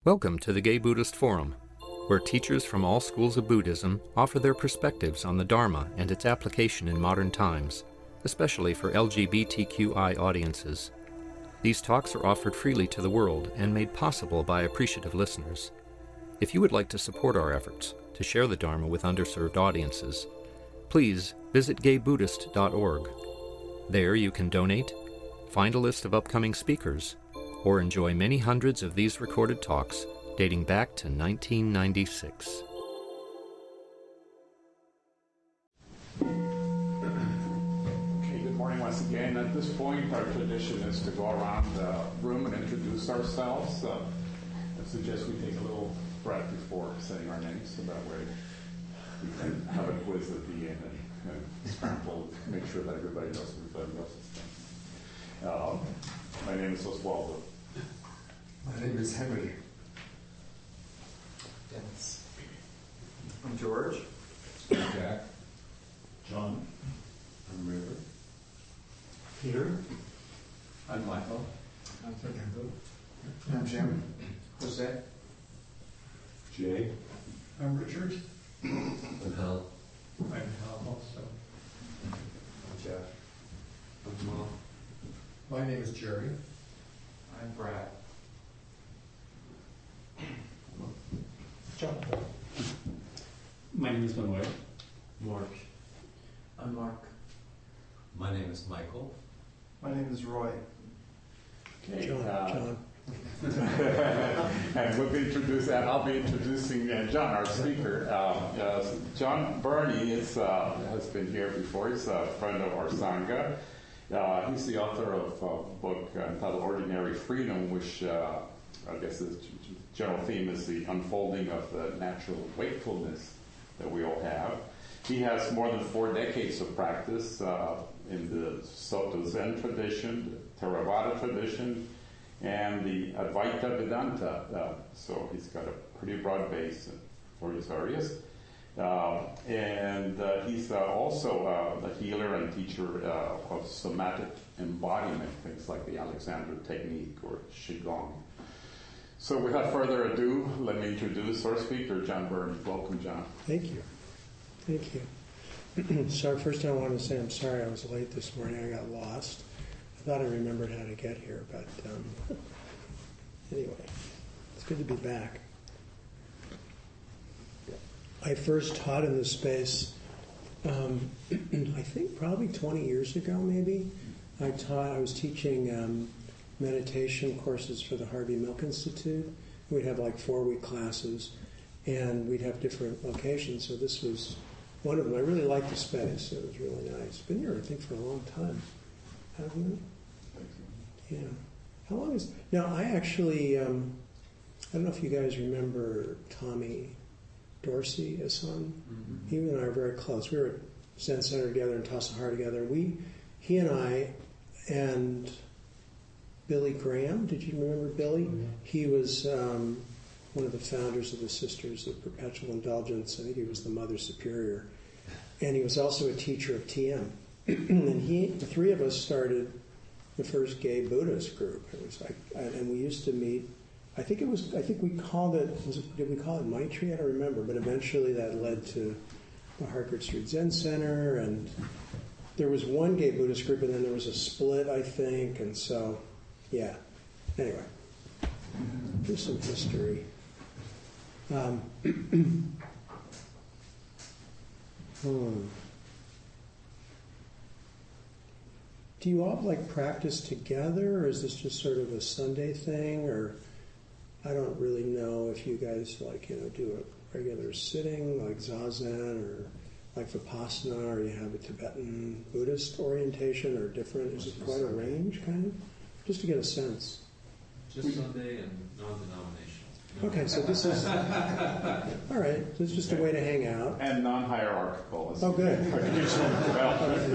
Welcome to the Gay Buddhist Forum, where teachers from all schools of Buddhism offer their perspectives on the Dharma and its application in modern times, especially for LGBTQI audiences. These talks are offered freely to the world and made possible by appreciative listeners. If you would like to support our efforts to share the Dharma with underserved audiences, please visit gaybuddhist.org. There you can donate, find a list of upcoming speakers, or enjoy many hundreds of these recorded talks dating back to 1996. Okay, good morning once again. At this point, our tradition is to go around the room and introduce ourselves. I suggest we take a little breath before saying our names, so that way we can have a quiz at the end and scramble to make sure that everybody knows who everybody else is. My name is Oswaldo. My name is Henry. Dennis. I'm George. I'm Jack. John. I'm River. Peter. I'm Michael. I'm Fernando. I'm Jim. Jose. Jay. I'm Richard. I'm Hal. I'm Hal also. I'm Jeff. I'm Mom. My name is Jerry. I'm Brad. John. My name is Manuel. Mark. I'm Mark. My name is Michael. My name is Roy. Okay, John. and we'll be introducing, and I'll be introducing John, our speaker. Jon Bernie has been here before. He's a friend of our Sangha. He's the author of a book entitled Ordinary Freedom, which I guess the general theme is the unfolding of the natural wakefulness that we all have. He has more than 4 decades of practice in the Soto Zen tradition, the Theravada tradition, and the Advaita Vedanta. So he's got a pretty broad base for his areas. And he's also a healer and teacher of somatic embodiment, things like the Alexander technique or Qigong. So without further ado, let me introduce our speaker, Jon Bernie. Welcome, John. Thank you. Thank you. So first I want to say I'm sorry I was late this morning. I got lost. I thought I remembered how to get here, but anyway, it's good to be back. I first taught in this space, I think probably 20 years ago, maybe. I was teaching meditation courses for the Harvey Milk Institute. We'd have like 4-week classes, and we'd have different locations. So this was one of them. I really liked the space. It was really nice. Been here, I think, for a long time. Haven't you? Yeah. How long is... Now, I actually... I don't know if you guys remember Tommy Dorsey, his son. Mm-hmm. He and I are very close. We were at Zen Center together and Tassajara together. He and I and Billy Graham, did you remember Billy? Mm-hmm. He was one of the founders of the Sisters of Perpetual Indulgence. I think he was the Mother Superior. And he was also a teacher of TM. And the 3 of us started the first gay Buddhist group. It was like, and we used to meet. I think we called it. Did we call it Maitri? I don't remember. But eventually that led to the Harcourt Street Zen Center, and there was one gay Buddhist group, and then there was a split, I think. And so, yeah. Anyway, here's some history. Do you all practice together, or is this just sort of a Sunday thing, or I don't really know if you guys do a regular sitting like Zazen or like Vipassana, or you have a Tibetan Buddhist orientation or different. Is it quite a range, kind of? Just to get a sense. Just Sunday and non-denominational. Okay, so this is all right. This is just a way to hang out. And non-hierarchical. Oh, good.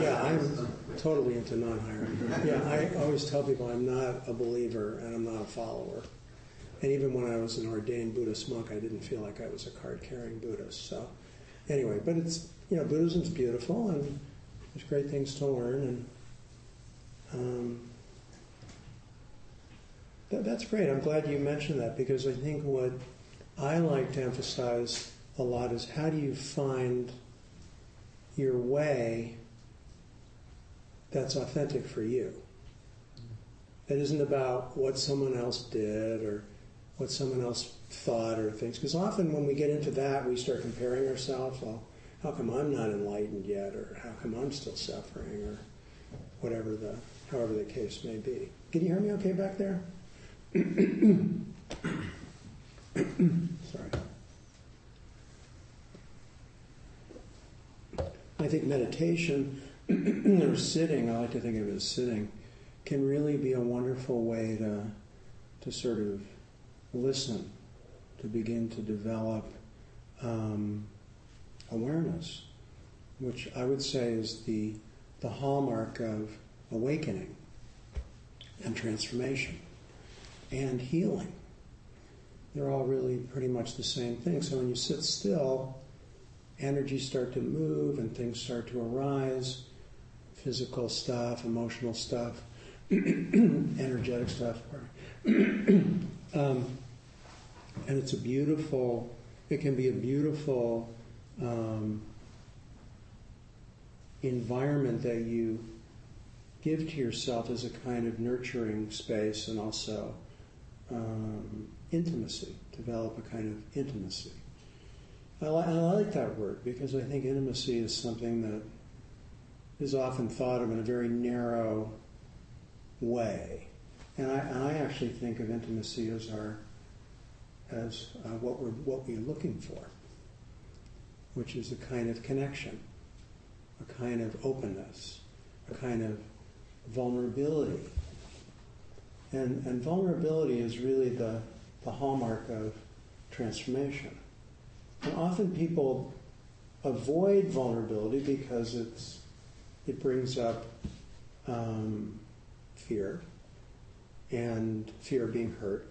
Yeah, I'm totally into non-hierarchical. Yeah, I always tell people I'm not a believer and I'm not a follower. And even when I was an ordained Buddhist monk, I didn't feel like I was a card-carrying Buddhist. So, anyway, but it's Buddhism's beautiful and there's great things to learn. And That's great. I'm glad you mentioned that, because I think what I like to emphasize a lot is how do you find your way that's authentic for you. It isn't about what someone else did or what someone else thought or things. Because often when we get into that, we start comparing ourselves. Well, how come I'm not enlightened yet? Or how come I'm still suffering? Or however the case may be. Can you hear me okay back there? Sorry. I think meditation or sitting, I like to think of it as sitting, can really be a wonderful way to sort of listen, to begin to develop awareness, which I would say is the hallmark of awakening and transformation and healing. They're all really pretty much the same thing. So when you sit still, energies start to move and things start to arise, physical stuff, emotional stuff, energetic stuff. And it can be a beautiful environment that you give to yourself as a kind of nurturing space, and also intimacy, develop a kind of intimacy. I like that word, because I think intimacy is something that is often thought of in a very narrow way. And I actually think of intimacy as what we're looking for, which is a kind of connection, a kind of openness, a kind of vulnerability. And vulnerability is really the hallmark of transformation. And often people avoid vulnerability because it brings up fear, and fear of being hurt.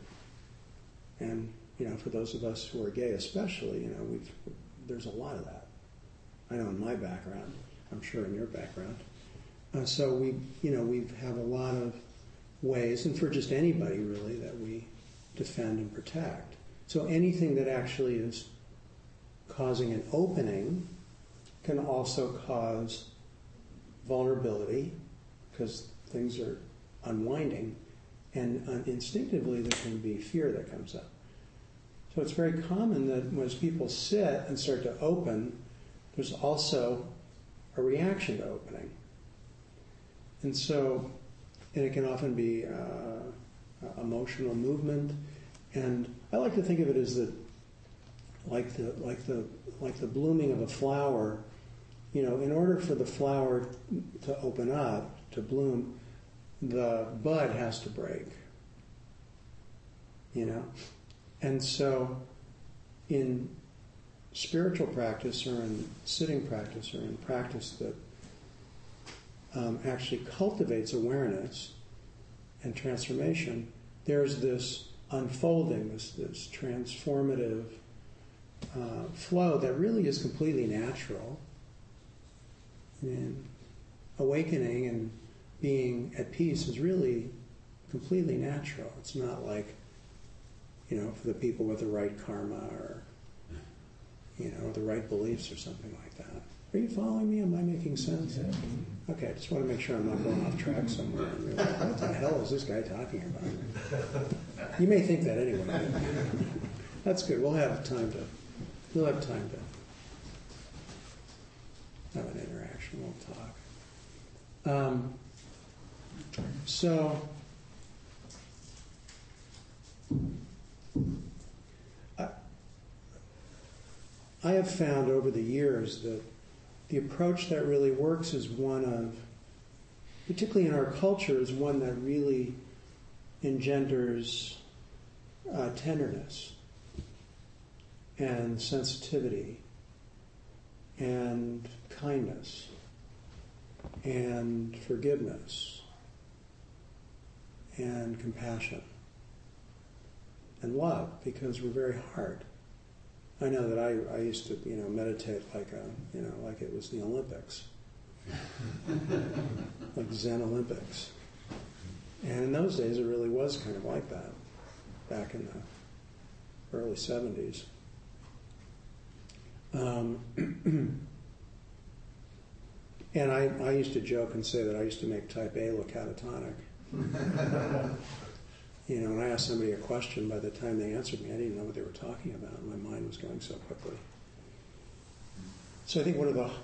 And for those of us who are gay, especially, there's a lot of that. I know in my background, I'm sure in your background. So we have a lot of ways, and for just anybody really, that we defend and protect. So anything that actually is causing an opening can also cause vulnerability, because things are unwinding, and instinctively there can be fear that comes up. So it's very common that when people sit and start to open, there's also a reaction to opening. And it can often be emotional movement, and I like to think of it as like the blooming of a flower. In order for the flower to open up, to bloom, the bud has to break. And so in spiritual practice, or in sitting practice, or in practice that actually cultivates awareness and transformation, there's this unfolding, this transformative flow that really is completely natural. And awakening and being at peace is really completely natural. It's not like, for the people with the right karma, or, the right beliefs or something like that. Are you following me? Am I making sense? Okay, I just want to make sure I'm not going off track somewhere. And like, what the hell is this guy talking about? You may think that anyway. That's good. We'll have time to have an interaction. We'll talk. I have found over the years that the approach that really works is one of, particularly in our culture, is one that really engenders tenderness and sensitivity and kindness and forgiveness and compassion and love, because we're very hard. I know that I used to, meditate like it was the Olympics, like Zen Olympics. And in those days, it really was kind of like that, back in the early 70s. And I used to joke and say that I used to make type A look catatonic. When I asked somebody a question, by the time they answered me, I didn't know what they were talking about. My mind was going so quickly. So I think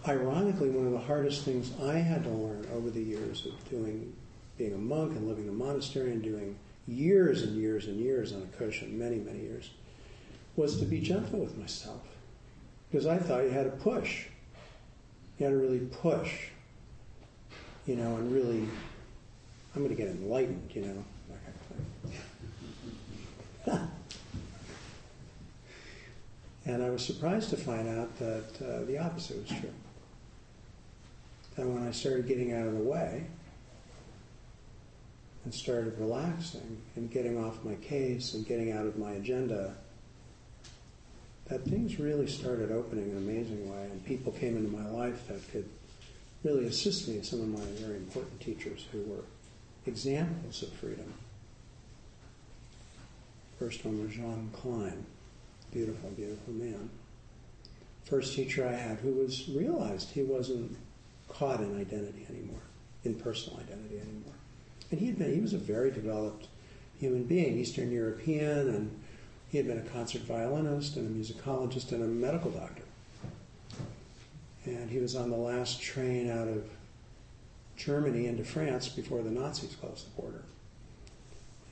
ironically, one of the hardest things I had to learn over the years of being a monk and living in a monastery and doing years and years and years on a cushion, many, many years, was to be gentle with myself. Because I thought you had to push. You had to really push, and really, I'm going to get enlightened, that kind of thing. And I was surprised to find out that the opposite was true. That when I started getting out of the way and started relaxing and getting off my case and getting out of my agenda, that things really started opening in an amazing way, and people came into my life that could really assist me, some of my very important teachers who were examples of freedom. First one was Jean Klein, beautiful, beautiful man. First teacher I had who realized he wasn't caught in identity anymore, in personal identity anymore. And he was a very developed human being, Eastern European, and he had been a concert violinist and a musicologist and a medical doctor. And he was on the last train out of Germany into France before the Nazis closed the border.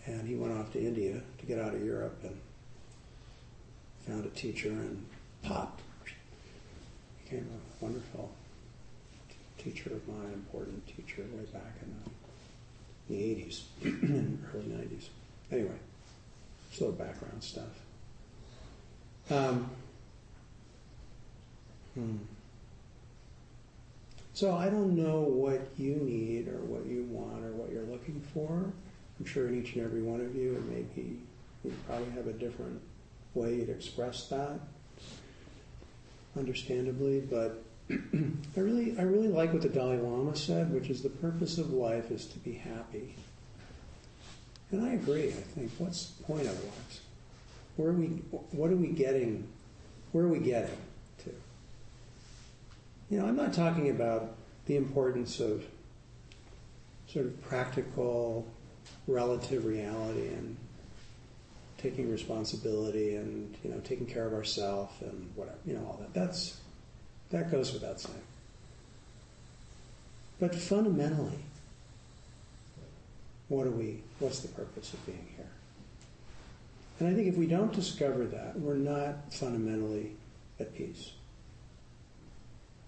And he went off to India to get out of Europe and found a teacher and popped. Became a wonderful teacher of mine, important teacher way back in the 80s, and early 90s. Anyway. Just a little background stuff. So I don't know what you need or what you want or what you're looking for. I'm sure in each and every one of you, you probably have a different way you'd express that, understandably. But I really like what the Dalai Lama said, which is the purpose of life is to be happy. And I agree. I think, what's the point of life? Where are we getting to? I'm not talking about the importance of sort of practical, relative reality and taking responsibility and, taking care of ourselves and whatever, all that. That goes without saying. But fundamentally, what's the purpose of being here? And I think if we don't discover that, we're not fundamentally at peace.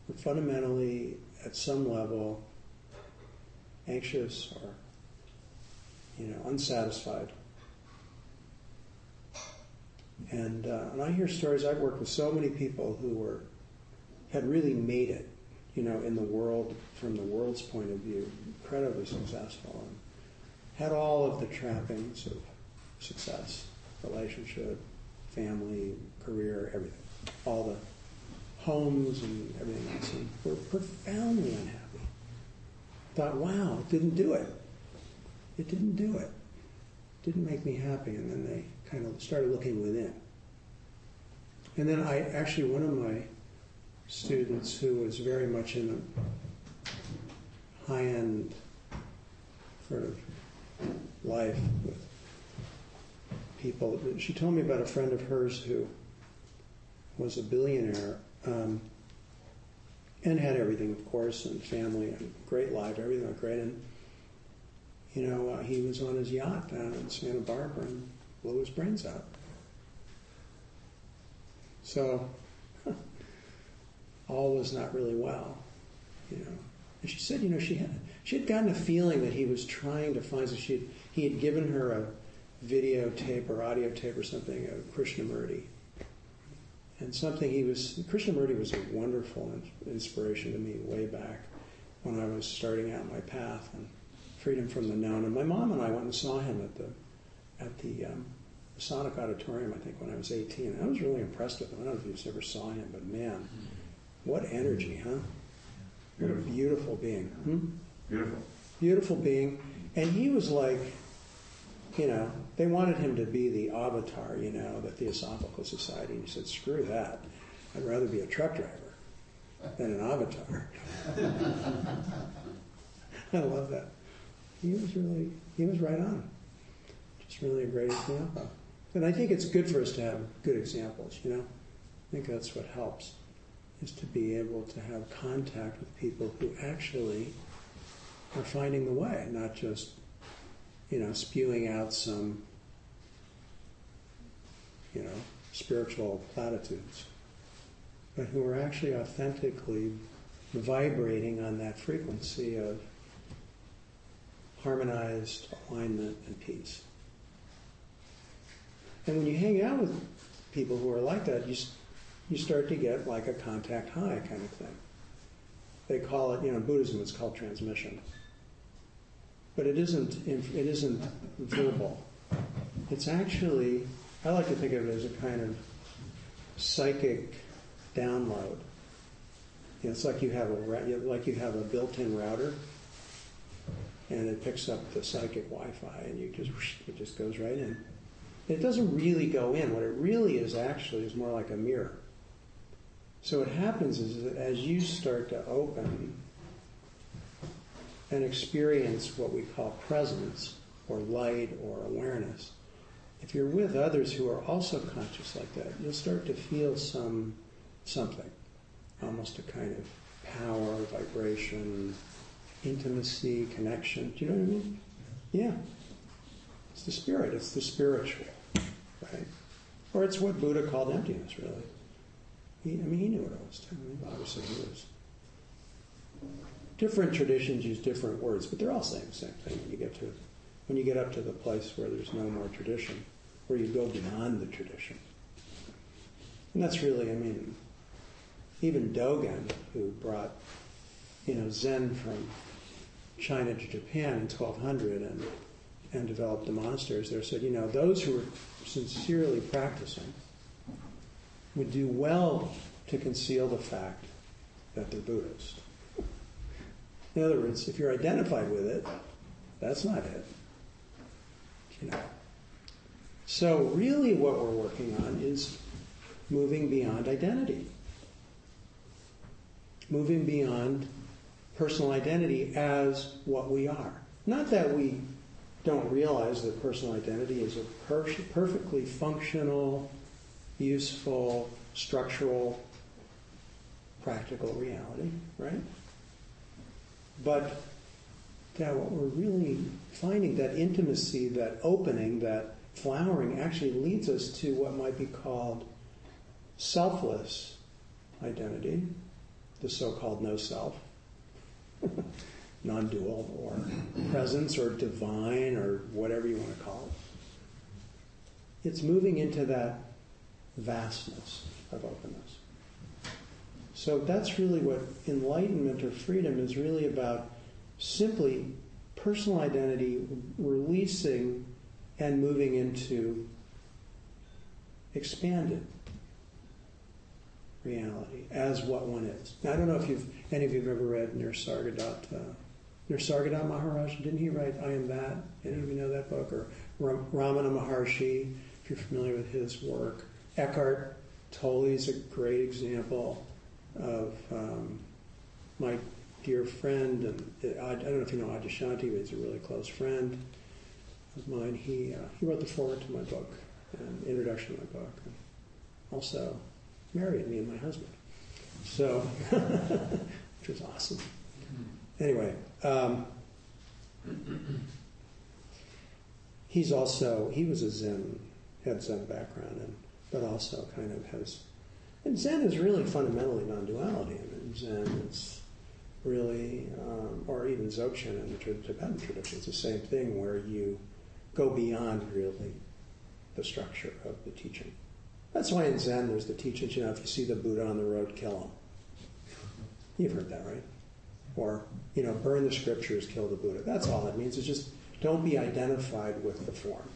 We're fundamentally, at some level, anxious or, unsatisfied. And I hear stories. I've worked with so many people who had really made it, in the world, from the world's point of view, incredibly successful, and had all of the trappings of success, relationship, family, career, everything, all the homes and everything else, and were profoundly unhappy. Thought, wow, it didn't do it. It didn't do it. It didn't make me happy. And then they kind of started looking within. And then one of my students who was very much in a high-end sort of life with people, she told me about a friend of hers who was a billionaire and had everything, of course, and family and great life, everything went great. And, he was on his yacht down in Santa Barbara and blew his brains out. So all was not really well, And she said, she had gotten a feeling that he was trying to find, he had given her a videotape or audio tape or something of Krishnamurti. And Krishnamurti was a wonderful inspiration to me way back when I was starting out my path and freedom from the known. And my mom and I went and saw him at the Masonic Auditorium, I think, when I was 18. And I was really impressed with him. I don't know if you ever saw him, but man, what energy, huh? What a beautiful being. Beautiful. Beautiful being. And he was like, they wanted him to be the avatar, the Theosophical Society. And he said, screw that. I'd rather be a truck driver than an avatar. I love that. He was right on. Just really a great example. And I think it's good for us to have good examples, I think that's what helps, is to be able to have contact with people who actually are finding the way, not just, spewing out some, spiritual platitudes, but who are actually authentically vibrating on that frequency of harmonized alignment and peace. And when you hang out with people who are like that, you start to get like a contact high kind of thing. They call it, in Buddhism it's called transmission. But it isn't verbal. It's actually, I like to think of it as a kind of psychic download. It's like you have a built-in router, and it picks up the psychic Wi-Fi, and it just goes right in. It doesn't really go in. What it really is actually is more like a mirror. So what happens is that as you start to open and experience what we call presence or light or awareness, if you're with others who are also conscious like that, you'll start to feel something, almost a kind of power, vibration, intimacy, connection. Do you know what I mean? Yeah. It's the spirit. It's the spiritual, right? Or it's what Buddha called emptiness, really. He knew what it was too. Obviously he was. Different traditions use different words, but they're all saying the same thing when you get up to the place where there's no more tradition, where you go beyond the tradition. And that's really, even Dogen, who brought, Zen from China to Japan in 1200 and developed the monasteries there, said, those who were sincerely practicing would do well to conceal the fact that they're Buddhist. In other words, if you're identified with it, that's not it. So really what we're working on is moving beyond identity. Moving beyond personal identity as what we are. Not that we don't realize that personal identity is a perfectly functional, useful, structural, practical reality, right? But that what we're really finding, that intimacy, that opening, that flowering actually leads us to what might be called selfless identity, the so-called no self, non-dual, or presence, or divine, or whatever you want to call it. It's moving into that vastness of openness. So that's really what enlightenment or freedom is really about, simply personal identity releasing and moving into expanded reality as what one is. Now, I don't know if any of you have ever read Nisargadatta Maharaj. Didn't he write I Am That? Any of you know that book? Or Ramana Maharshi, if you're familiar with his work. Eckhart Tolle is a great example of my dear friend, and I don't know if you know Adyashanti, but he's a really close friend of mine. He wrote the foreword to my book, and introduction to my book, and also married me and my husband. So, which was awesome. Anyway, he was a Zen, had Zen background, but also kind of has. And Zen is really fundamentally non-duality. Zen is really, or even Dzogchen in the Tibetan tradition, it's the same thing where you go beyond really the structure of the teaching. That's why in Zen there's the teachings, if you see the Buddha on the road, kill him. You've heard that, right? Or, burn the scriptures, kill the Buddha. That's all it means. It's just don't be identified with the form.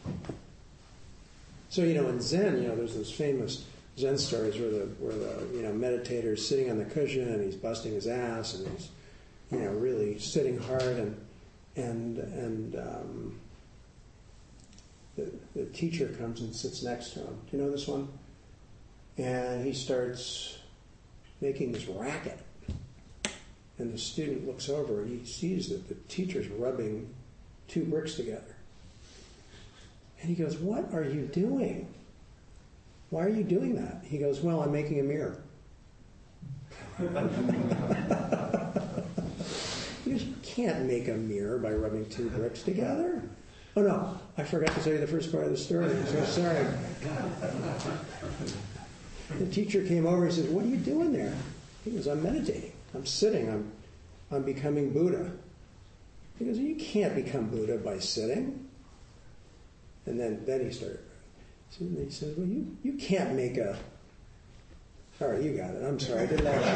So, in Zen, there's those famous Zen stories where the meditator is sitting on the cushion and he's busting his ass and he's really sitting hard, and the teacher comes and sits next to him. Do you know this one? And he starts making this racket. And the student looks over and he sees that the teacher's rubbing 2 bricks together. And he goes, "What are you doing? Why are you doing that?" He goes, "Well, I'm making a mirror." He goes, "You can't make a mirror by rubbing 2 bricks together." Oh no, I forgot to tell you the first part of the story. I'm so sorry. The teacher came over and says, "What are you doing there?" He goes, "I'm meditating. I'm sitting. I'm becoming Buddha." He goes, "You can't become Buddha by sitting." And then he started. So he says, "Well, you can't make a..." All right, you got it. I'm sorry. I didn't actually...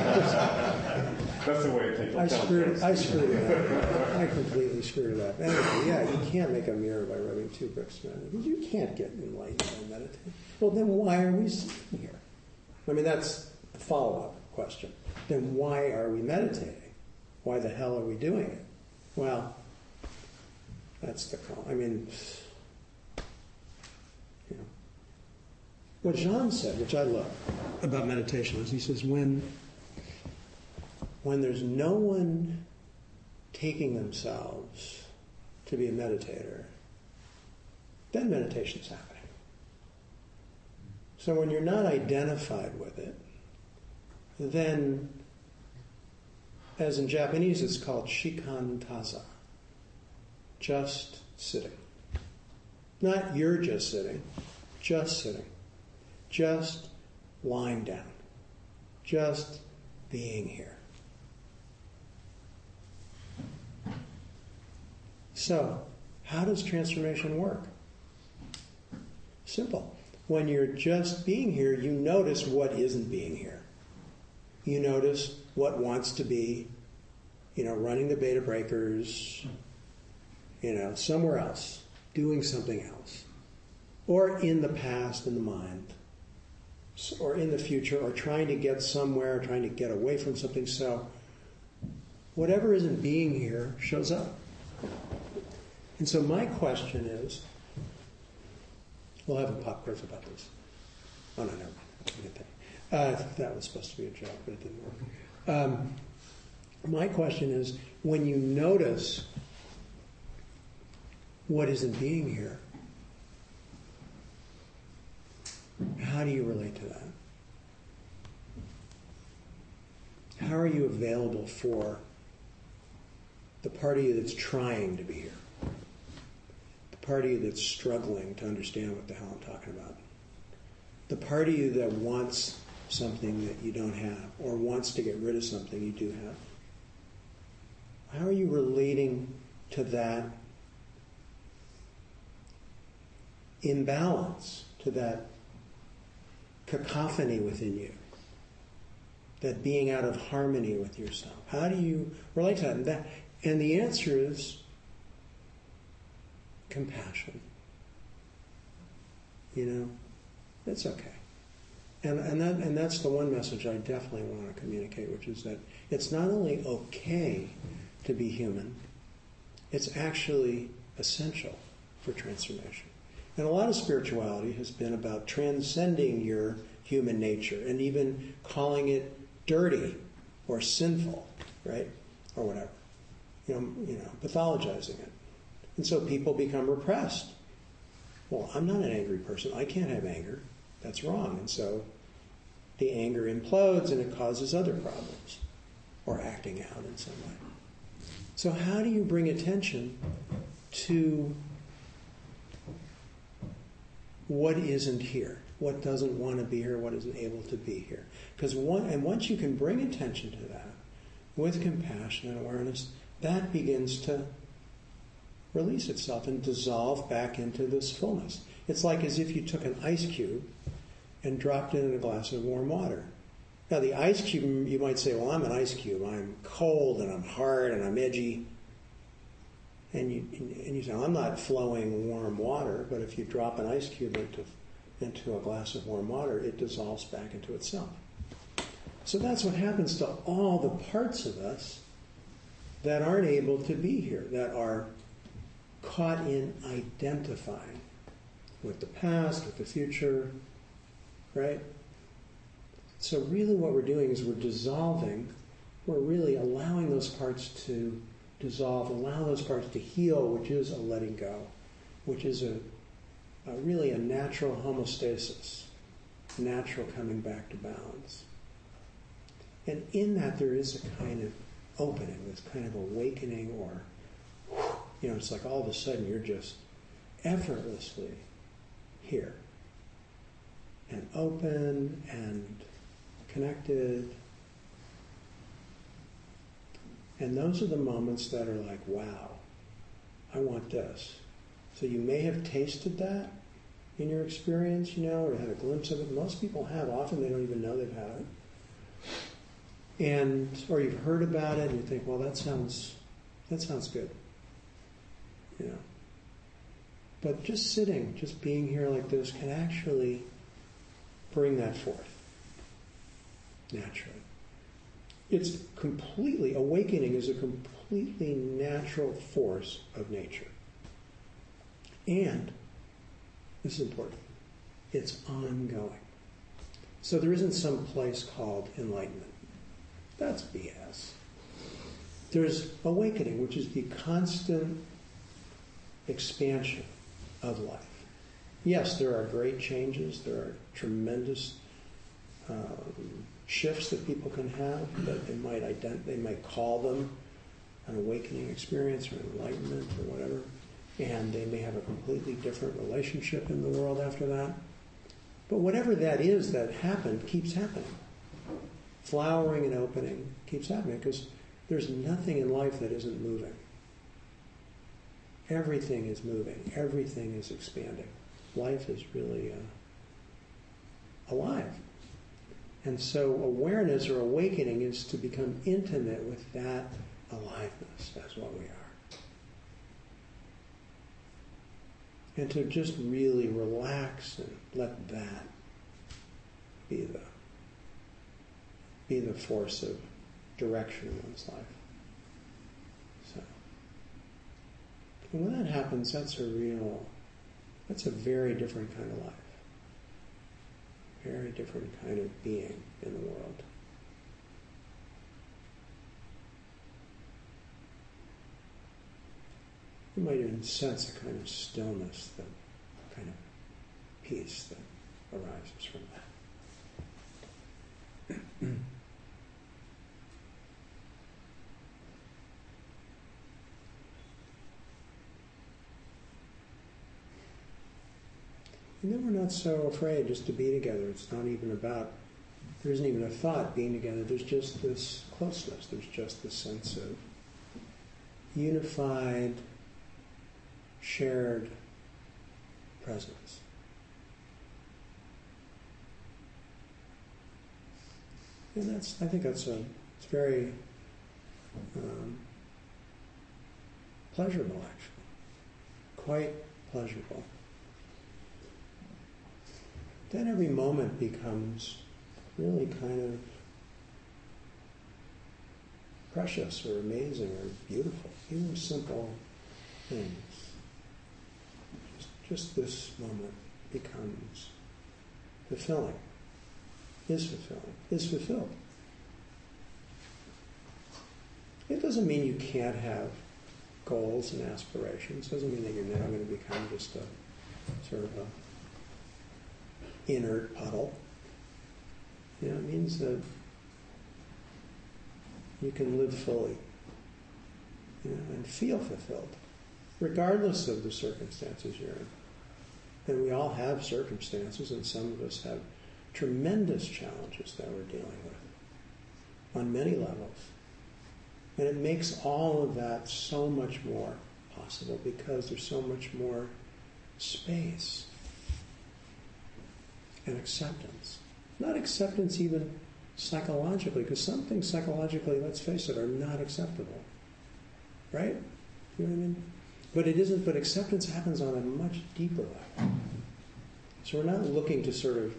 That's the way people I tell screwed jokes. it up. I completely screwed it up. Anyway, yeah, you can't make a mirror by rubbing 2 bricks together. You can't get enlightened by meditating. Well, then why are we sitting here? I mean, that's the follow-up question. Then why are we meditating? Why the hell are we doing it? Well, that's the call. I mean, you know, what Jean said, which I love about meditation, is he says when there's no one taking themselves to be a meditator, then meditation's happening. So when you're not identified with it, then, as in Japanese, it's called shikantaza, just sitting. Not you're just sitting, just lying down, just being here. So, how does transformation work? Simple. When you're just being here, you notice what isn't being here. You notice what wants to be, running the beta breakers, somewhere else, doing something else. Or in the past, in the mind. Or in the future, or trying to get somewhere, trying to get away from something. So, whatever isn't being here shows up. And so my question is, we'll have a pop quiz about this. Oh, no, never mind. Forget that. That was supposed to be a joke, but it didn't work. My question is, when you notice what isn't being here, how do you relate to that? How are you available for the part of you that's trying to be here? The part of you that's struggling to understand what the hell I'm talking about? The part of you that wants something that you don't have, or wants to get rid of something you do have? How are you relating to that imbalance, to that cacophony within you, that being out of harmony with yourself? How do you relate to that? And the answer is compassion. It's okay. And that's the one message I definitely want to communicate, which is that it's not only okay to be human, it's actually essential for transformation. And a lot of spirituality has been about transcending your human nature and even calling it dirty or sinful, right? Or whatever. Pathologizing it. And so people become repressed. Well, I'm not an angry person. I can't have anger. That's wrong. And so the anger implodes and it causes other problems, or acting out in some way. So how do you bring attention to what isn't here, what doesn't want to be here, what isn't able to be here? Because once you can bring attention to that with compassion and awareness, that begins to release itself and dissolve back into this fullness. It's like as if you took an ice cube and dropped it in a glass of warm water. Now the ice cube, you might say, well, I'm an ice cube. I'm cold and I'm hard and I'm edgy. And you say, I'm not flowing warm water, but if you drop an ice cube into a glass of warm water, it dissolves back into itself. So that's what happens to all the parts of us that aren't able to be here, that are caught in identifying with the past, with the future, right? So really what we're doing is we're dissolving, we're really allowing those parts to dissolve, allow those parts to heal, which is a letting go, which is really a natural homeostasis, natural coming back to balance. And in that there is a kind of opening, this kind of awakening, or, it's like all of a sudden you're just effortlessly here and open and connected. And those are the moments that are like, wow, I want this. So you may have tasted that in your experience, or had a glimpse of it. Most people have. Often they don't even know they've had it. Or you've heard about it and you think, well, that sounds good. But just sitting, just being here like this can actually bring that forth naturally. Awakening is a completely natural force of nature. And, this is important, it's ongoing. So there isn't some place called enlightenment. That's BS. There's awakening, which is the constant expansion of life. Yes, there are great changes, there are tremendous shifts that people can have that they might call them an awakening experience or enlightenment or whatever, and they may have a completely different relationship in the world after that. But whatever that is that happened keeps happening. Flowering and opening keeps happening because there's nothing in life that isn't moving. Everything is moving. Everything is expanding. Life is really alive. And so awareness or awakening is to become intimate with that aliveness as what we are. And to just really relax and let that be the force of direction in one's life. So, and when that happens, that's a very different kind of life. Very different kind of being in the world. You might even sense a kind of stillness, that kind of peace that arises from that. And then we're not so afraid just to be together. It's not even about, there isn't even a thought being together. There's just this closeness. There's just this sense of unified, shared presence. And I think it's very pleasurable, actually. Quite pleasurable. Then every moment becomes really kind of precious or amazing or beautiful. Even simple things. Just this moment becomes fulfilling. Is fulfilled. It doesn't mean you can't have goals and aspirations. It doesn't mean that you're never going to become just a sort of a inert puddle. It means that you can live fully and feel fulfilled, regardless of the circumstances you're in. And we all have circumstances, and some of us have tremendous challenges that we're dealing with on many levels. And it makes all of that so much more possible because there's so much more space and acceptance. Not acceptance even psychologically, because some things psychologically, let's face it, are not acceptable. Right? You know what I mean? But it isn't, but acceptance happens on a much deeper level. So we're not looking to sort of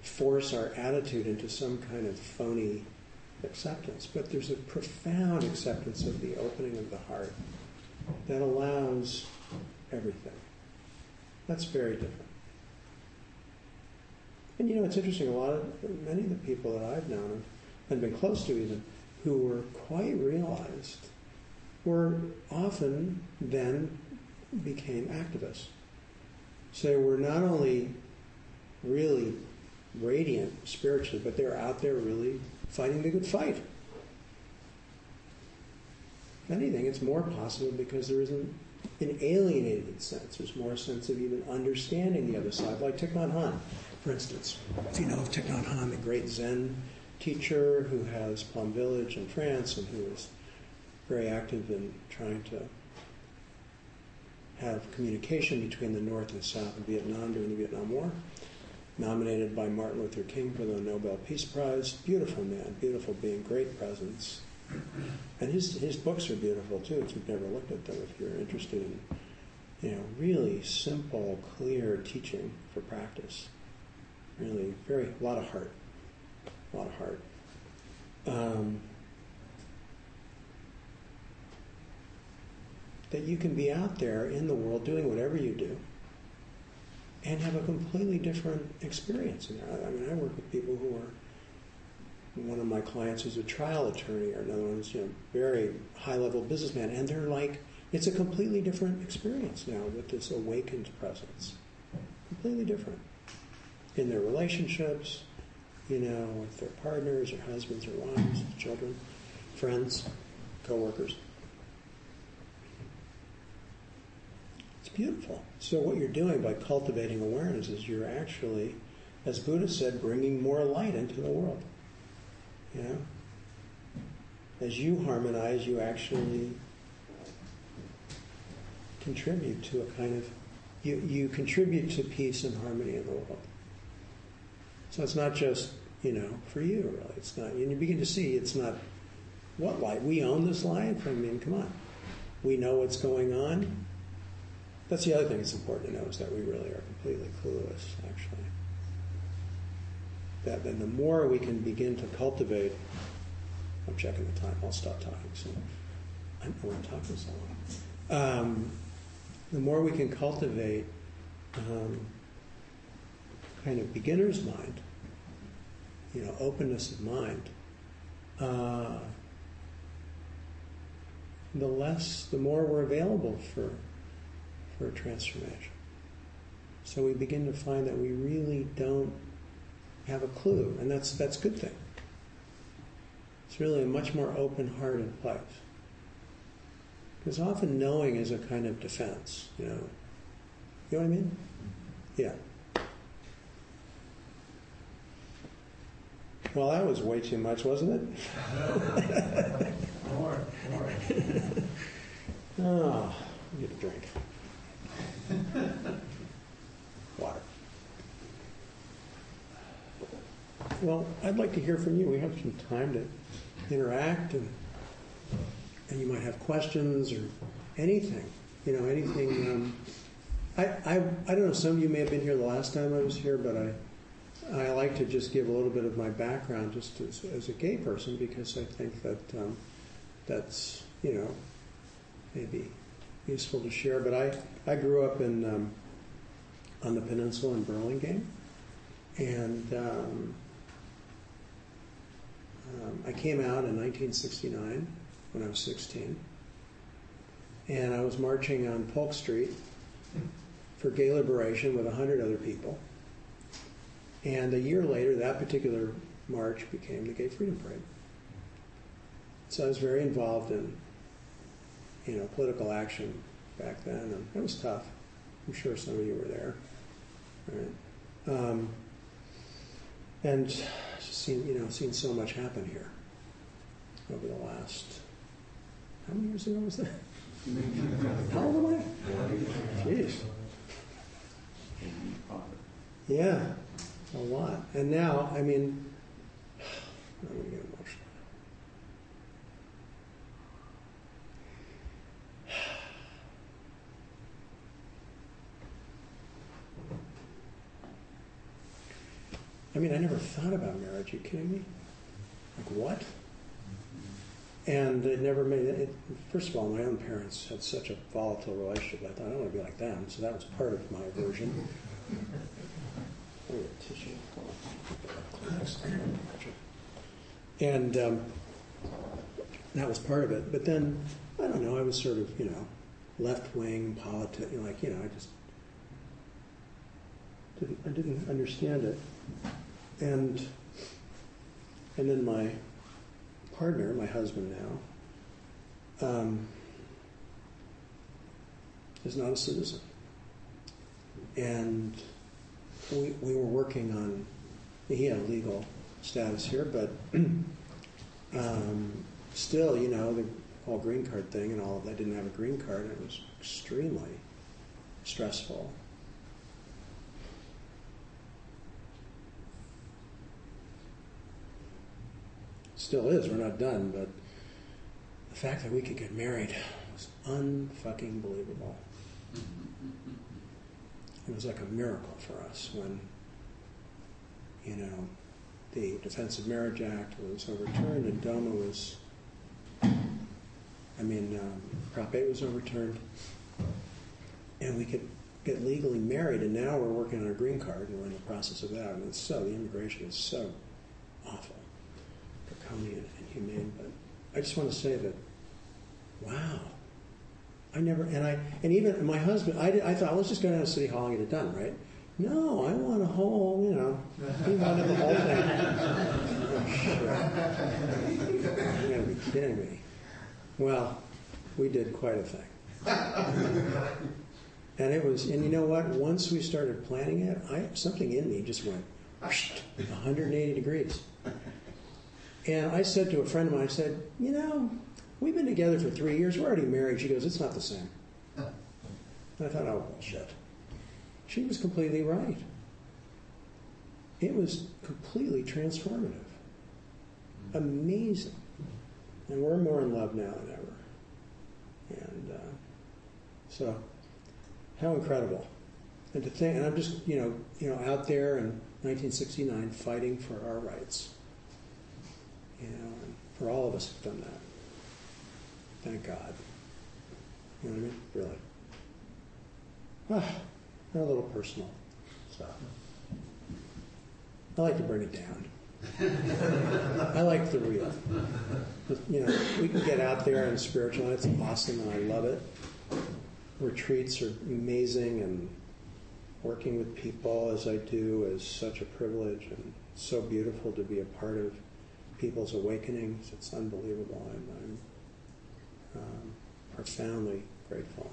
force our attitude into some kind of phony acceptance, but there's a profound acceptance of the opening of the heart that allows everything. That's very different. And it's interesting, many of the people that I've known and been close to even, who were quite realized, were often then became activists. So they were not only really radiant spiritually, but they're out there really fighting the good fight. If anything, it's more possible because there isn't an alienated sense. There's more a sense of even understanding the other side. Like Thich Nhat Hanh, for instance. If you know of Thich Nhat Hanh, the great Zen teacher who has Plum Village in France and who is very active in trying to have communication between the North and South of Vietnam during the Vietnam War. Nominated by Martin Luther King for the Nobel Peace Prize. Beautiful man, beautiful being, great presence. And his books are beautiful too, if you've never looked at them, if you're interested in really simple, clear teaching for practice. Really, a lot of heart. A lot of heart. That you can be out there in the world doing whatever you do and have a completely different experience. I mean, I work with people who are, one of my clients is a trial attorney, or another one's very high-level businessman, and they're like, it's a completely different experience now with this awakened presence. Completely different. In their relationships, with their partners, or husbands, or wives, children, friends, co-workers. It's beautiful. So what you're doing by cultivating awareness is you're actually, as Buddha said, bringing more light into the world. As you harmonize, you actually contribute to a kind of, you contribute to peace and harmony in the world. So it's not just, for you, really. It's not, and you begin to see it's not, what light? We own this life? I mean, come on. We know what's going on. That's the other thing that's important to know, is that we really are completely clueless, actually. That then the more we can begin to cultivate, I'm checking the time, I'll stop talking soon. I don't know why I'm talking so long. The more we can cultivate kind of beginner's mind, openness of mind, the more we're available for transformation. So we begin to find that we really don't have a clue, and that's a good thing. It's really a much more open-hearted place. Because often knowing is a kind of defense, You know what I mean? Yeah. Well, that was way too much, wasn't it? More. Oh, I need a drink. Water. Well, I'd like to hear from you. We have some time to interact, and you might have questions or anything. Anything. I don't know. Some of you may have been here the last time I was here, but I like to just give a little bit of my background just as a gay person, because I think that that's maybe useful to share. But I grew up in on the peninsula in Burlingame, and I came out in 1969 when I was 16, and I was marching on Polk Street for gay liberation with 100 other people. And a year later, that particular march became the Gay Freedom Parade. So I was very involved in, political action back then, and it was tough. I'm sure some of you were there, right? And seen so much happen here over the last. How many years ago was that? How old am I? Jeez. Yeah. A lot. And now, I'm going to get emotional. I never thought about marriage. Are you kidding me? Like, what? And it never made it. First of all, my own parents had such a volatile relationship. I thought I don't want to be like them. So that was part of my aversion. Tissue. And that was part of it. But then, I don't know, I was sort of, left-wing politics, I just didn't understand it. And then my partner, my husband now, is not a citizen. And we were working on, he had a legal status here, but still, the whole green card thing and all of that, didn't have a green card, and it was extremely stressful. Still is, we're not done, but the fact that we could get married was unfucking believable. It was like a miracle for us when, the Defense of Marriage Act was overturned and DOMA was, Prop 8 was overturned, and we could get legally married, and now we're working on our green card, and we're in the process of that, and the immigration is so awful, draconian and inhumane, but I just want to say that, wow, and even my husband, I thought, let's just go down to City Hall and get it done, right? No, I want a whole, he wanted the whole thing. Oh, shit. You gotta be kidding me. Well, we did quite a thing. And you know what? Once we started planning it, something in me just went 180 degrees. And I said to a friend of mine, I said, we've been together for 3 years. We're already married. She goes, it's not the same. And I thought, oh, bullshit. She was completely right. It was completely transformative. Amazing. And we're more in love now than ever. And so, how incredible. And to think, and I'm just, out there in 1969 fighting for our rights. And for all of us who've done that. Thank God. You know what I mean? Really. A little personal. So I like to bring it down. I like the real. We can get out there and spiritual, and it's awesome, and I love it. Retreats are amazing, and working with people as I do is such a privilege, and so beautiful to be a part of people's awakenings. It's unbelievable, and I'm profoundly grateful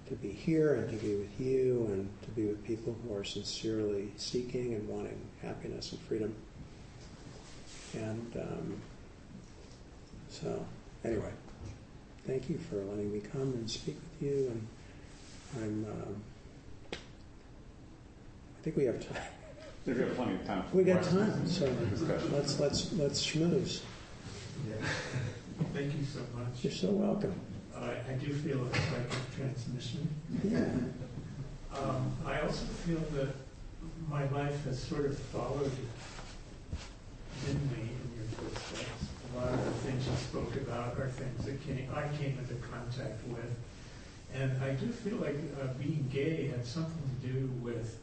to be here and to be with you and to be with people who are sincerely seeking and wanting happiness and freedom. And so, anyway, thank you for letting me come and speak with you. And I think we have time. We have plenty of time. We got time, so let's schmooze. Yeah. Thank you so much. You're so welcome. I do feel a psychic transmission. Yeah. I also feel that my life has sort of followed in me in your footsteps. A lot of the things you spoke about are things that I came into contact with. And I do feel like being gay had something to do with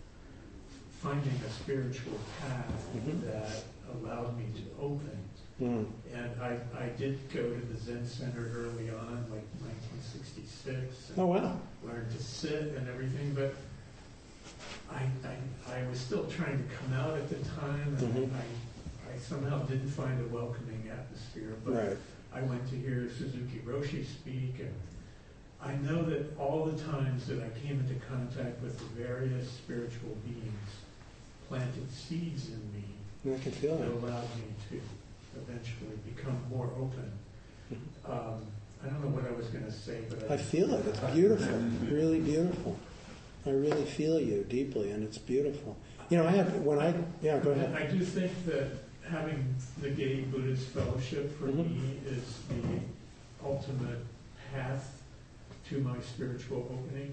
finding a spiritual path that allowed me to open. And I did go to the Zen Center early on, like 1966. And oh, wow. learned to sit and everything, but I was still trying to come out at the time, and I somehow didn't find a welcoming atmosphere. But Right. I went to hear Suzuki Roshi speak, and I know that all the times that I came into contact with the various spiritual beings planted seeds in me I can feel that it. allowed me to eventually become more open. I don't know what I was going to say, but I feel it. It's beautiful. Really beautiful. I really feel you deeply, and it's beautiful. Go ahead. I do think that having the Gay Buddhist Fellowship for me is the ultimate path to my spiritual opening.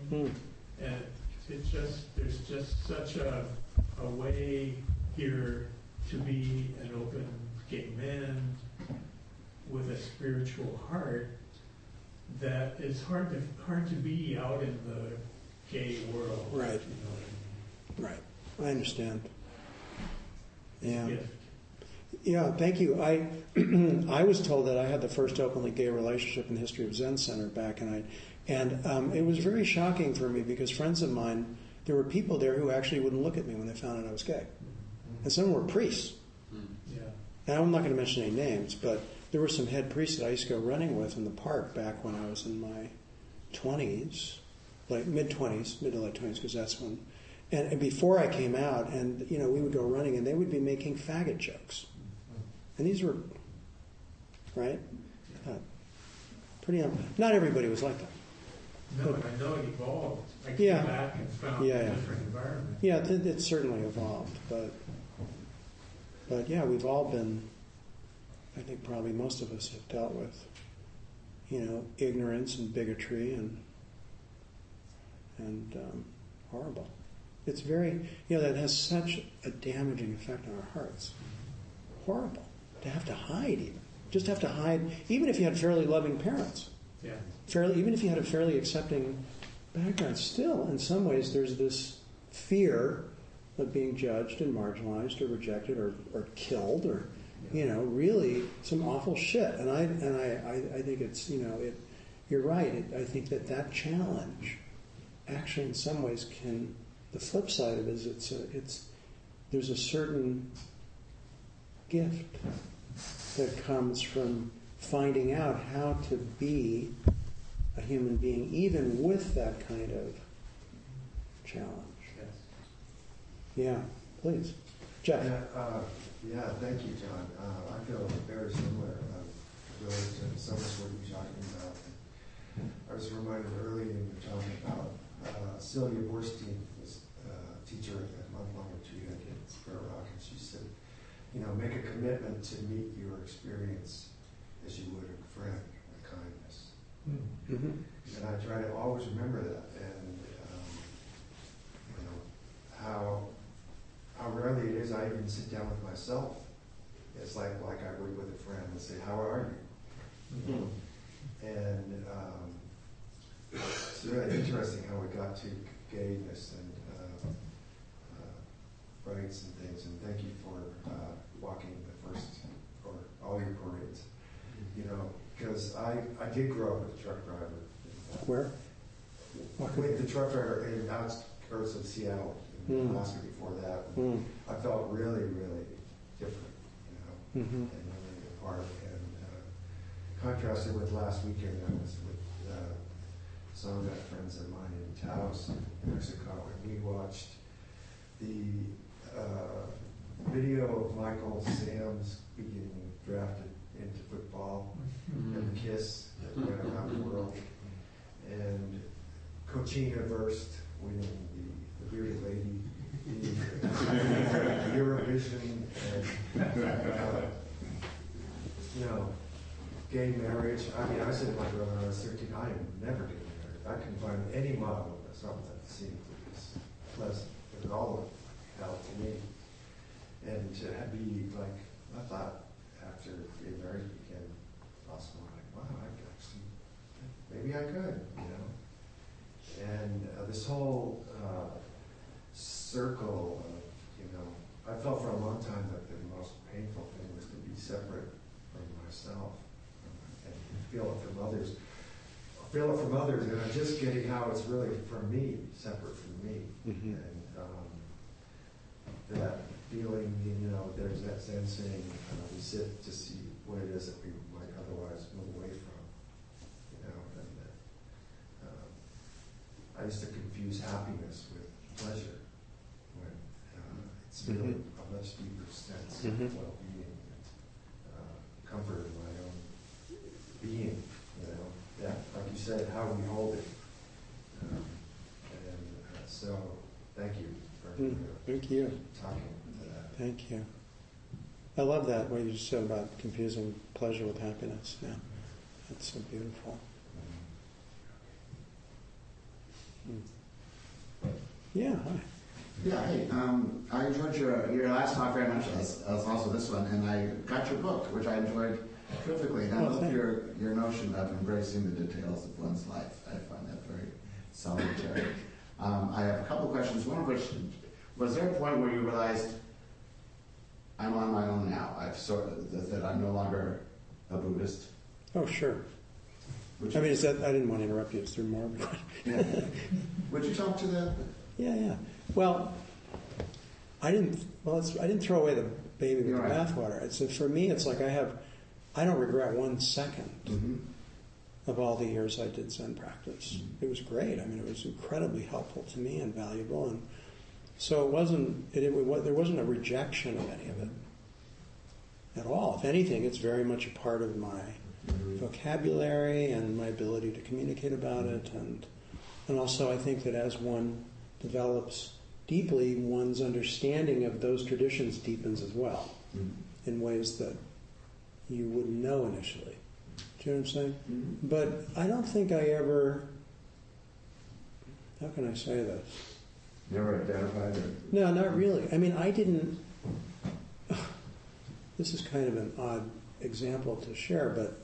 And there's just such a way here to be an open gay man with a spiritual heart that is hard to be out in the gay world. Right. You know, Right. I understand. Yeah. gift. Yeah, thank you. I I was told that I had the first openly gay relationship in the history of Zen Center back, and it was very shocking for me because friends of mine, there were people there who actually wouldn't look at me when they found out I was gay, and some were priests. Yeah. And I'm not going to mention any names, but there were some head priests that I used to go running with in the park back when I was in my 20s, like mid-20s, mid to late 20s, because that's when. And before I came out, and you know, we would go running, and they would be making faggot jokes. And these were, right? Pretty. Not everybody was like that. No, and I know it evolved. I came Yeah. back and found a different environment. Yeah, it certainly evolved, but yeah, we've all been. I think probably most of us have dealt with, you know, ignorance and bigotry and horrible. It's very, you know, that has such a damaging effect on our hearts. Horrible. To have to hide even. Just have to hide, even if you had fairly loving parents. Yeah. Even if you had a fairly accepting background, still, in some ways, there's this fear of being judged and marginalized or rejected or killed or, you know, really some awful shit. And I think it's, you know, you're right. I think that challenge actually in some ways can, the flip side of it is there's a certain gift that comes from finding out how to be a human being, even with that kind of challenge. Yes. Yeah, please. Jeff. Yeah, thank you, John. I feel very similar really to some of what you're talking about. I was reminded earlier when you were talking about Sylvia Borstein was a teacher at month-long retreat at Square Rock, and she said, you know, make a commitment to meet your experience as you would a friend with kindness. Mm-hmm. And I try to always remember that, and you know, how rarely it is I even sit down with myself. It's like I would with a friend and say, how are you? Mm-hmm. And it's really interesting how we got to gayness and rights and things, and thank you for walking the first, or all your parades. You know, because I did grow up with a truck driver. Where? With the truck driver in outskirts of Seattle, in Alaska before that. I felt really, really different, you know, and really apart. And contrasted with last weekend, I was with some friends of mine in Taos, in Mexico, and we watched the video of Michael Sam's being drafted into football and the kiss that went around the world, and Cochina Verst winning the bearded lady, the Eurovision, and you know, gay marriage. I mean, I said to my brother when I was 13, I am never getting married. I couldn't find any model of something that seemed as pleasant. It was all hell to me. And to be like, I thought after getting married became possible, like, wow, I could actually, maybe I could, you know. And this whole circle of, you know, I felt for a long time that the most painful thing was to be separate from myself and feel it from others. And I'm just getting how it's really from me, separate from me. And that feeling, you know, there's that sensing, we sit to see what it is that we might otherwise move away from, you know, and I used to confuse happiness with pleasure when it's really a much deeper sense of well-being and comfort in my own being, you know, that, like you said, how we hold it. So, thank you for thank you. talking to that. Thank you. I love that, what you just said about confusing pleasure with happiness. Yeah, that's so beautiful. Yeah, hi. Yeah, hey, I enjoyed your last talk very much, as also this one, and I got your book, which I enjoyed Terrifically, and I Well, love thank- your notion of embracing the details of one's life. I find that very salutary. I have a couple questions. One of which, was there a point where you realized, I'm on my own now? That I'm no longer a Buddhist? Oh, sure. Would I you, mean, I didn't want to interrupt you. Is there more? yeah. Would you talk to that? Yeah. Well, I didn't throw away the baby with You're the right. bathwater. For me, it's like I don't regret 1 second Mm-hmm. of all the years I did Zen practice. It was great. I mean, it was incredibly helpful to me and valuable, and so there wasn't a rejection of any of it at all. If anything, it's very much a part of my vocabulary and my ability to communicate about it, and also I think that as one develops deeply, one's understanding of those traditions deepens as well in ways that you wouldn't know initially. Do you know what I'm saying? Mm-hmm. But I don't think I ever, how can I say this? Never identified or? No, not really. I mean, I didn't, this is kind of an odd example to share, but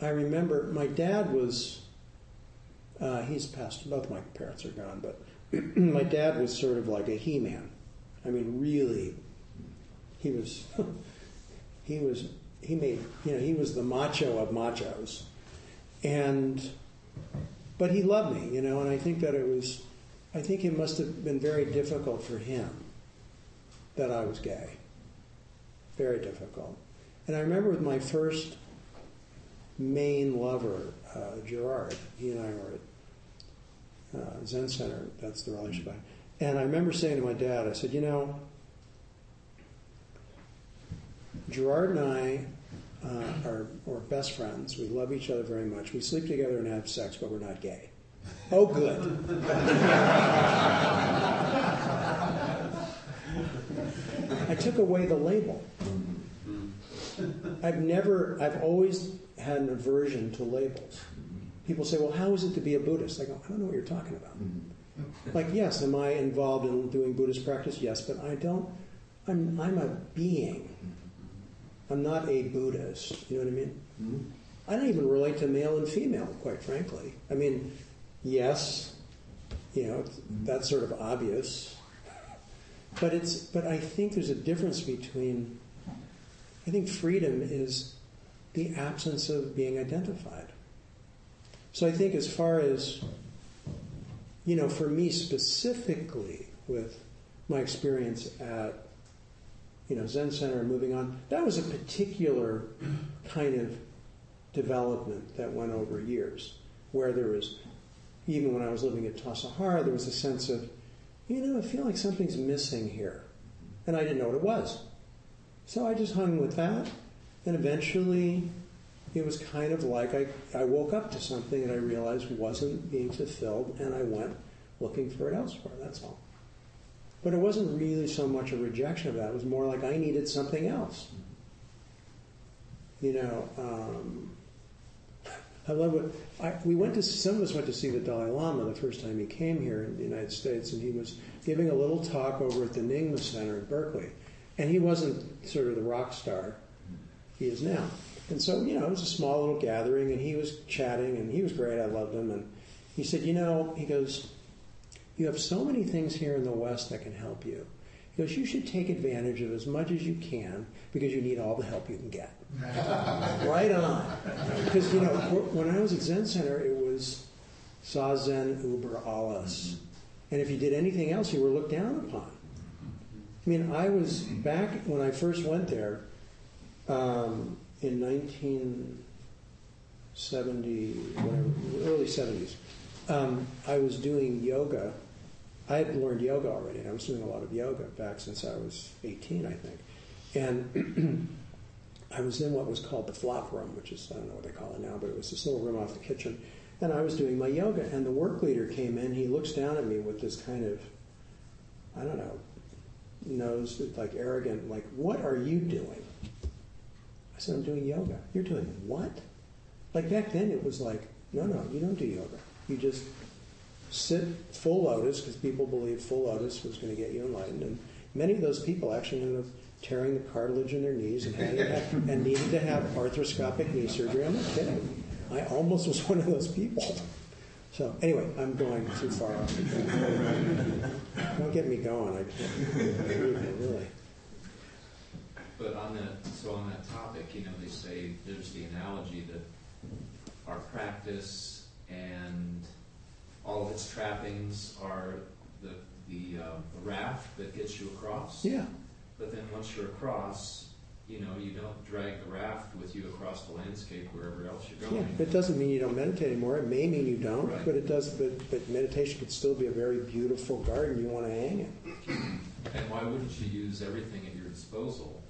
I remember my dad was, he's passed, both my parents are gone, but my dad was sort of like a he-man. I mean, really, he was the macho of machos. But he loved me, and I think that it must have been very difficult for him that I was gay. Very difficult. And I remember with my first main lover, Gerard, he and I were at Zen Center, that's the relationship. And I remember saying to my dad, I said, Gerard and I are best friends. We love each other very much. We sleep together and have sex, but we're not gay. Oh, good. I took away the label. I've always had an aversion to labels. People say, well, how is it to be a Buddhist? I go, I don't know what you're talking about. Like, yes, am I involved in doing Buddhist practice? Yes, but I'm a being. I'm not a Buddhist. You know what I mean? Mm-hmm. I don't even relate to male and female, quite frankly. I mean, yes, that's sort of obvious. But I think there's a difference between, I think freedom is the absence of being identified. So I think as far as, for me specifically with my experience at, Zen Center and moving on, that was a particular kind of development that went over years, where there was, even when I was living at Tassajara, there was a sense of, I feel like something's missing here. And I didn't know what it was. So I just hung with that, and eventually it was kind of like I woke up to something that I realized wasn't being fulfilled, and I went looking for it elsewhere, that's all. But it wasn't really so much a rejection of that. It was more like I needed something else. I love it. Some of us went to see the Dalai Lama the first time he came here in the United States, and he was giving a little talk over at the Nyingma Center in Berkeley. And he wasn't sort of the rock star he is now. And so, it was a small little gathering, and he was chatting, and he was great. I loved him. And he said, he goes, you have so many things here in the West that can help you. He goes, you should take advantage of as much as you can because you need all the help you can get. Right on. Because, when I was at Zen Center, it was Zazen über alles. And if you did anything else, you were looked down upon. I mean, I was back when I first went there in 1970, whatever, early 70s. I was doing yoga. I had learned yoga already, and I was doing a lot of yoga back since I was 18, I think. And I was in what was called the flop room, which is, I don't know what they call it now, but it was this little room off the kitchen. And I was doing my yoga, and the work leader came in. He looks down at me with this kind of, I don't know, nose, like arrogant, like, what are you doing? I said, I'm doing yoga. You're doing what? Like back then it was like, no, you don't do yoga. You just sit full lotus, because people believed full lotus was going to get you enlightened, and Many of those people actually ended up tearing the cartilage in their knees and needed to have arthroscopic knee surgery. I'm not kidding. I almost was one of those people. So anyway, I'm going too far off. Don't get me going. I can't. Really. But on that topic, they say there's the analogy that our practice and all of its trappings are the raft that gets you across. Yeah. But then once you're across, you don't drag the raft with you across the landscape wherever else you're going. Yeah, it doesn't mean you don't meditate anymore. It may mean you don't, Right. but it does. But meditation could still be a very beautiful garden you want to hang in. And why wouldn't you use everything at your disposal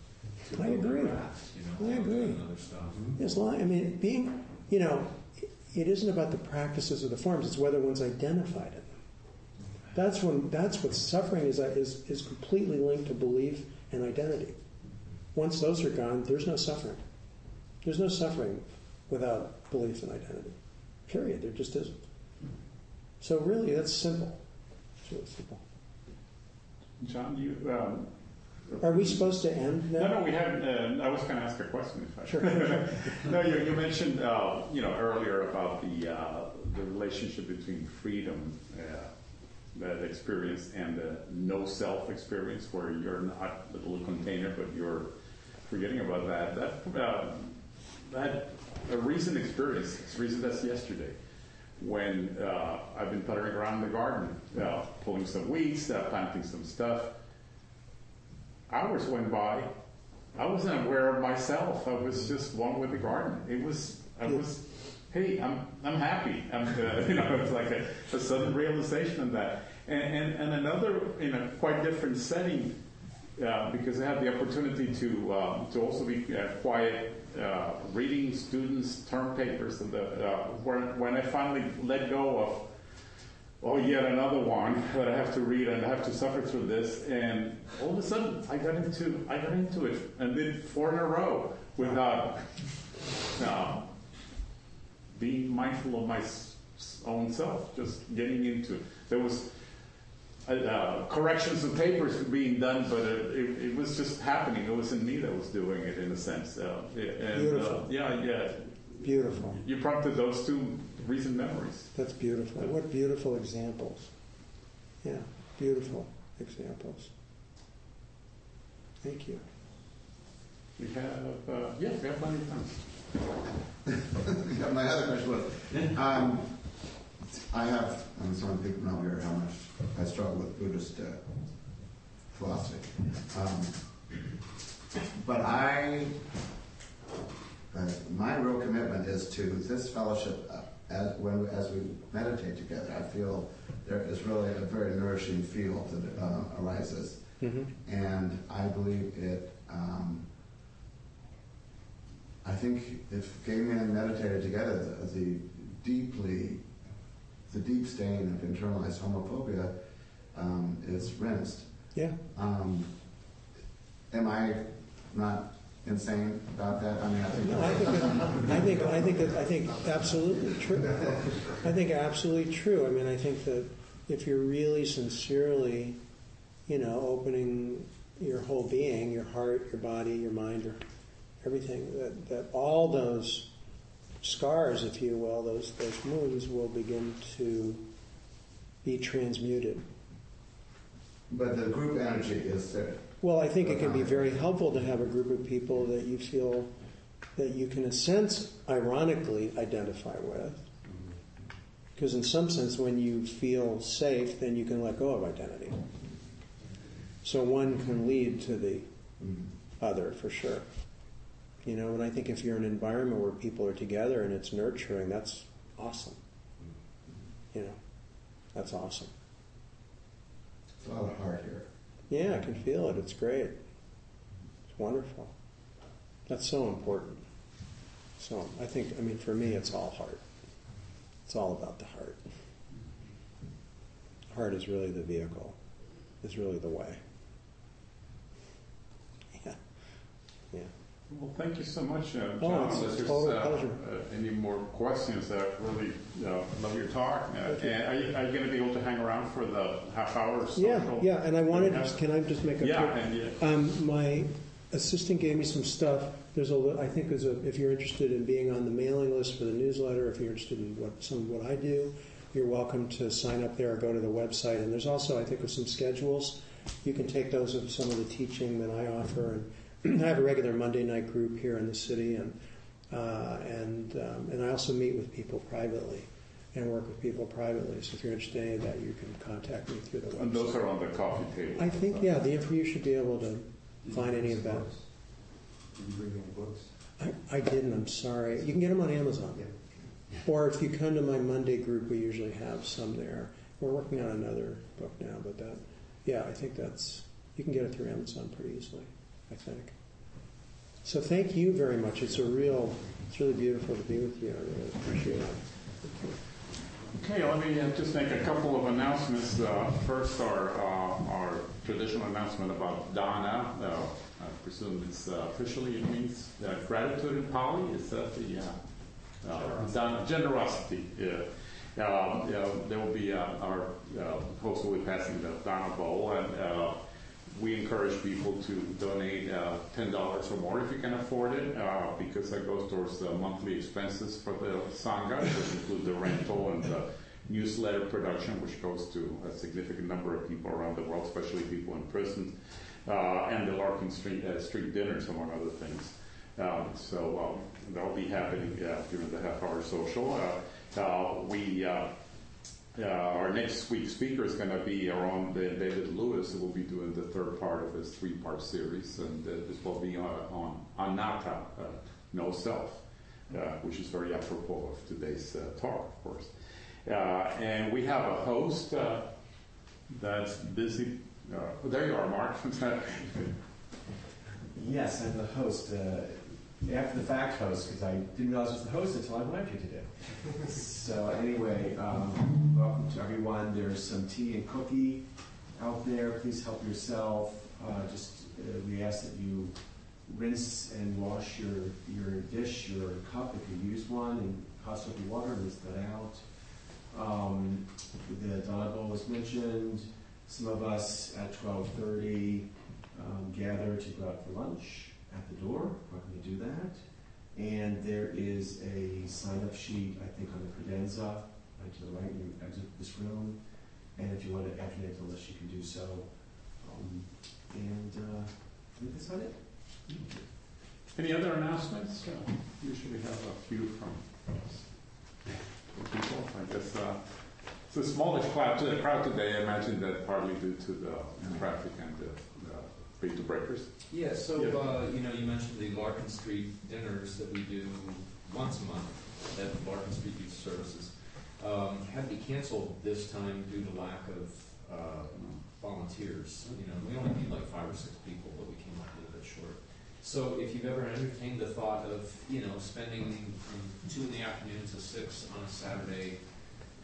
to I build agree. a raft? I agree. And other stuff. As long, being, it isn't about the practices or the forms. It's whether one's identified in them. That's what suffering is completely linked to belief and identity. Once those are gone, there's no suffering. There's no suffering without belief and identity. Period. There just isn't. So really, that's simple. It's really simple. John, you... Are we supposed to end now? No, we haven't. I was going to ask a question. If I Sure. No, you mentioned earlier about the relationship between freedom, that experience, and the no self experience, where you're not the little container, but you're forgetting about that. That a recent experience. It's recent as yesterday, when I've been puttering around the garden, pulling some weeds, planting some stuff. Hours went by. I wasn't aware of myself. I was just one with the garden. Hey, I'm happy. It's like a sudden realization of that. And another, in a quite different setting, because I had the opportunity to also be quiet, reading students' term papers, and when I finally let go of yet another one that I have to read and I have to suffer through this, and all of a sudden I got into it and did 4 in a row without being mindful of my own self, just getting into it. There was corrections of papers being done, but it was just happening. It wasn't me that was doing it, in a sense. Beautiful. Yeah. Beautiful. You prompted those 2 recent memories. That's beautiful. What beautiful examples. Yeah, beautiful examples. Thank you. We have, we have plenty of time. Yeah, my other question was, I'm some people know here how much I struggle with Buddhist philosophy. But my real commitment is to this fellowship. As we meditate together, I feel there is really a very nourishing field that arises, and I believe it. I think if gay men meditated together, the deep stain of internalized homophobia is rinsed. Yeah. Am I not insane about that? I mean, I think absolutely true. I think absolutely true. I mean, I think that if you're really sincerely, opening your whole being, your heart, your body, your mind, your everything, that all those scars, if you will, those wounds will begin to be transmuted. But the group energy is there. Well, I think it can be very helpful to have a group of people that you feel that you can, in a sense, ironically identify with. Because in some sense, when you feel safe, then you can let go of identity. So one can lead to the other, for sure. And I think if you're in an environment where people are together and it's nurturing, that's awesome. That's awesome. It's a lot of heart here. Yeah, I can feel it. It's great. It's wonderful. That's so important. So I think, for me, it's all heart. It's all about the heart. Heart is really the vehicle. Is really the way. Yeah. Well, thank you so much, John. It's a If there's, total pleasure. any more questions? I really love your talk. And are you going to be able to hang around for the half hour? Yeah. And I wanted, can I just make a quick? My assistant gave me some stuff. I think if you're interested in being on the mailing list for the newsletter, if you're interested in what I do, you're welcome to sign up there or go to the website. And there's also, I think, some schedules. You can take those of some of the teaching that I offer. And I have a regular Monday night group here in the city, and I also meet with people privately and work with people privately. So if you're interested in any of that, you can contact me through the website. And those are on the coffee table. I think, you should be able to find any of that. Did you bring any books? I didn't, I'm sorry. You can get them on Amazon. Yeah. Or if you come to my Monday group, we usually have some there. We're working on another book now, but I think you can get it through Amazon pretty easily, I think. So thank you very much. It's really beautiful to be with you. I really appreciate it. Okay, let me just make a couple of announcements. First, our traditional announcement about Dana. I presume it's officially it means gratitude in Pali. Is that the Dana, generosity? There will be our host will be passing the Dana bowl, and we encourage people to donate $10 or more if you can afford it, because that goes towards the monthly expenses for the Sangha, which include the rental and the newsletter production, which goes to a significant number of people around the world, especially people in prison, and the Larkin Street dinners, among other things. So that'll be happening during the half-hour social. Our next week's speaker is going to be our own David Lewis, who will be doing the third part of his 3-part series, and this will be on anatta, no self, which is very apropos of today's talk, of course. And we have a host that's busy. There you are, Mark. Yes, I'm the host. After the fact host, because I didn't realize I was the host until I arrived here today. So anyway, welcome to everyone. There's some tea and cookie out there. Please help yourself. We ask that you rinse and wash your dish, your cup if you use one, in hot soapy water, rinse that out. The Dana bowl was mentioned. Some of us at 12:30 gather to go out for lunch at the door. Welcome to do that. And there is a sign-up sheet, I think, on the credenza, right to the right when you exit this room. And if you want to add your name to the list, you can do so. I think that's about it. Any other announcements? Usually we have a few from people. I guess it's a smallish crowd today. I imagine that partly due to the traffic and the free-to breakers. Yeah, so you mentioned the Larkin Street dinners that we do once a month at Larkin Street Youth Services. Had to be canceled this time due to lack of volunteers. We only need like 5 or 6 people, but we came up a little bit short. So if you've ever entertained the thought of spending from 2 in the afternoon to 6 on a Saturday,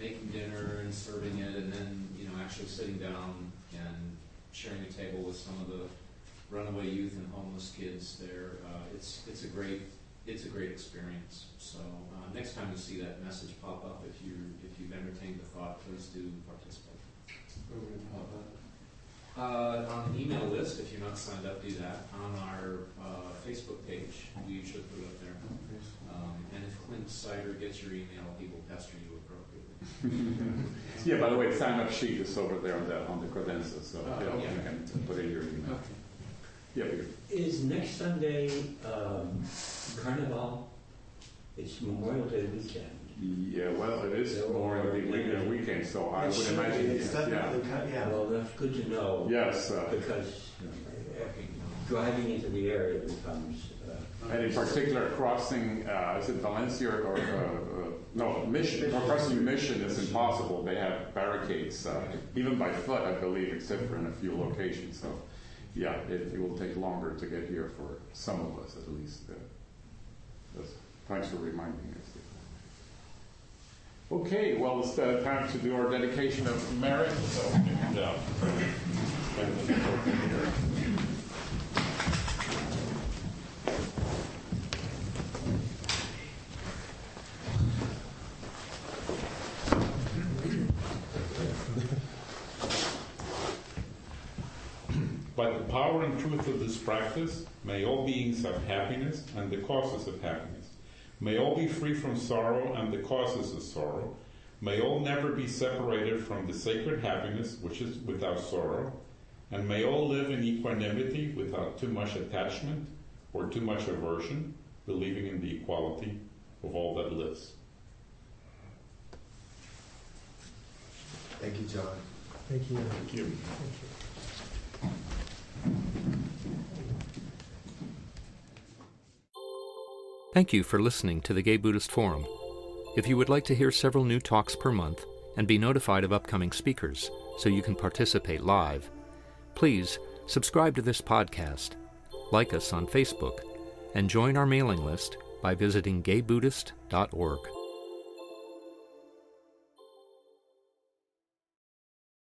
making dinner and serving it, and then actually sitting down and sharing a table with some of the runaway youth and homeless kids there, it's a great experience. So next time you see that message pop up, if you've entertained the thought, please do participate. Where would it pop up? On the email list, if you're not signed up, do that. On our Facebook page, we should put it up there. And if Clint Sider gets your email, he will pester you appropriately. Yeah, by the way, the sign-up sheet is over there on the credenza, so you can put in your email. Okay. Yeah, Peter. Is next Sunday Carnival? It's Memorial Day weekend. Yeah, well, it is Memorial Day weekend, so I would imagine. It's definitely Well, that's good to know. Yes. Because driving into the area becomes. And in particular, crossing, is it Valencia or no, Mission? Crossing Mission is impossible. They have barricades, even by foot, I believe, except for in a few locations. So, yeah, it will take longer to get here for some of us, at least. Thanks for reminding us. Okay, well, it's time to do our dedication of merit. So, power and truth of this practice, may all beings have happiness and the causes of happiness. May all be free from sorrow and the causes of sorrow. May all never be separated from the sacred happiness which is without sorrow. And may all live in equanimity without too much attachment or too much aversion, believing in the equality of all that lives. Thank you, John. Thank you. Thank you. Thank you for listening to the Gay Buddhist Forum. If you would like to hear several new talks per month and be notified of upcoming speakers so you can participate live, please subscribe to this podcast, like us on Facebook, and join our mailing list by visiting gaybuddhist.org.